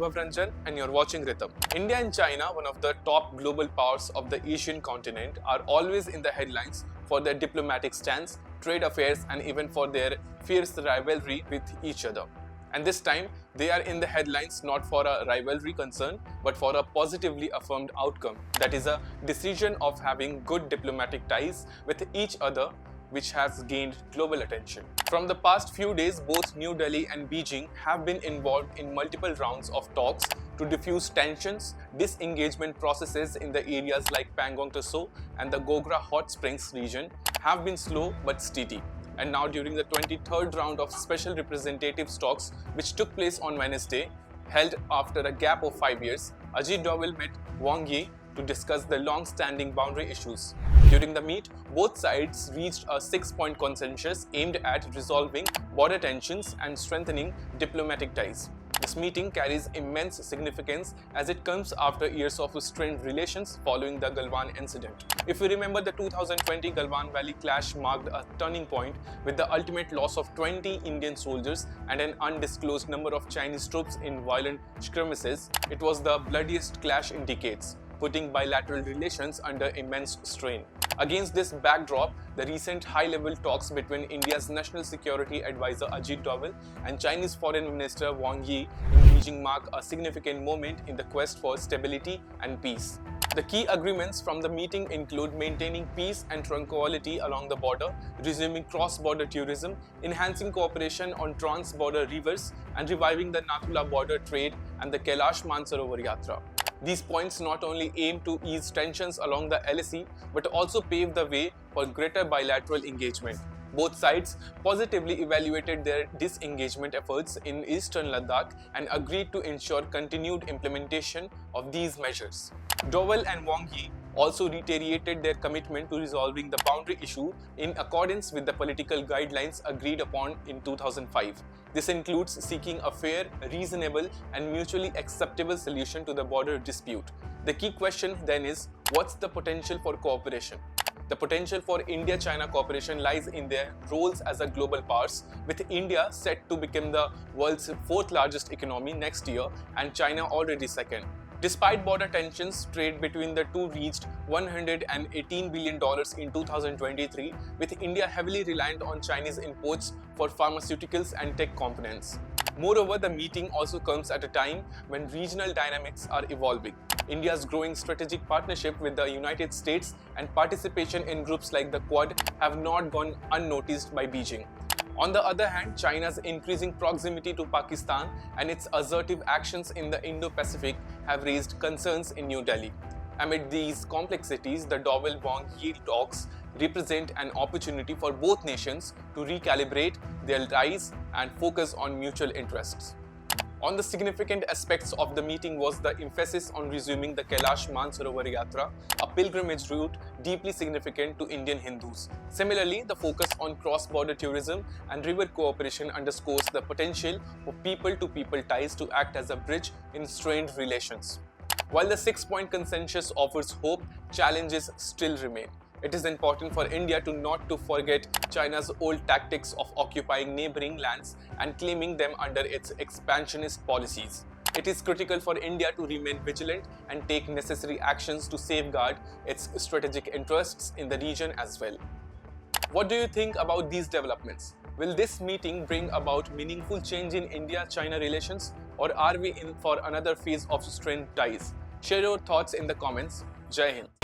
Vaibhav Ranjan and you're watching Ritam. India and China, one of the top global powers of the Asian continent, are always in the headlines for their diplomatic stance, trade affairs and even for their fierce rivalry with each other. And this time, they are in the headlines not for a rivalry concern, but for a positively affirmed outcome. That is a decision of having good diplomatic ties with each other, which has gained global attention. From the past few days, both New Delhi and Beijing have been involved in multiple rounds of talks to diffuse tensions. Disengagement processes in the areas like Pangong Tso and the Gogra-Hot Springs region have been slow but steady. And now during the 23rd round of special representatives talks, which took place on Wednesday, held after a gap of 5 years, Ajit Doval met Wang Yi to discuss the long-standing boundary issues. During the meet, both sides reached a 6-point consensus aimed at resolving border tensions and strengthening diplomatic ties. This meeting carries immense significance as it comes after years of strained relations following the Galwan incident. If you remember, the 2020 Galwan Valley clash marked a turning point with the ultimate loss of 20 Indian soldiers and an undisclosed number of Chinese troops in violent skirmishes. It was the bloodiest clash in decades, putting bilateral relations under immense strain. Against this backdrop, the recent high-level talks between India's National Security Advisor Ajit Doval and Chinese Foreign Minister Wang Yi in Beijing mark a significant moment in the quest for stability and peace. The key agreements from the meeting include maintaining peace and tranquility along the border, resuming cross-border tourism, enhancing cooperation on trans-border rivers, and reviving the Nathula border trade and the Kailash Mansarovar Yatra. These points not only aim to ease tensions along the LAC, but also pave the way for greater bilateral engagement. Both sides positively evaluated their disengagement efforts in eastern Ladakh and agreed to ensure continued implementation of these measures. Doval and Wang Yi also reiterated their commitment to resolving the boundary issue in accordance with the political guidelines agreed upon in 2005. This includes seeking a fair, reasonable and mutually acceptable solution to the border dispute. The key question then is, what's the potential for cooperation? The potential for India-China cooperation lies in their roles as a global powers, with India set to become the world's 4th largest economy next year and China already second. Despite border tensions, trade between the two reached $118 billion in 2023, with India heavily reliant on Chinese imports for pharmaceuticals and tech components. Moreover, the meeting also comes at a time when regional dynamics are evolving. India's growing strategic partnership with the United States and participation in groups like the Quad have not gone unnoticed by Beijing. On the other hand, China's increasing proximity to Pakistan and its assertive actions in the Indo-Pacific have raised concerns in New Delhi. Amid these complexities, the Doval-Wang talks represent an opportunity for both nations to recalibrate their ties and focus on mutual interests. On the significant aspects of the meeting was the emphasis on resuming the Kailash Mansarovar Yatra, a pilgrimage route deeply significant to Indian Hindus. Similarly, the focus on cross-border tourism and river cooperation underscores the potential for people-to-people ties to act as a bridge in strained relations. While the 6-point consensus offers hope, challenges still remain. It is important for India not to forget China's old tactics of occupying neighboring lands and claiming them under its expansionist policies. It is critical for India to remain vigilant and take necessary actions to safeguard its strategic interests in the region as well. What do you think about these developments? Will this meeting bring about meaningful change in India-China relations, or are we in for another phase of strained ties? Share your thoughts in the comments. Jai Hind.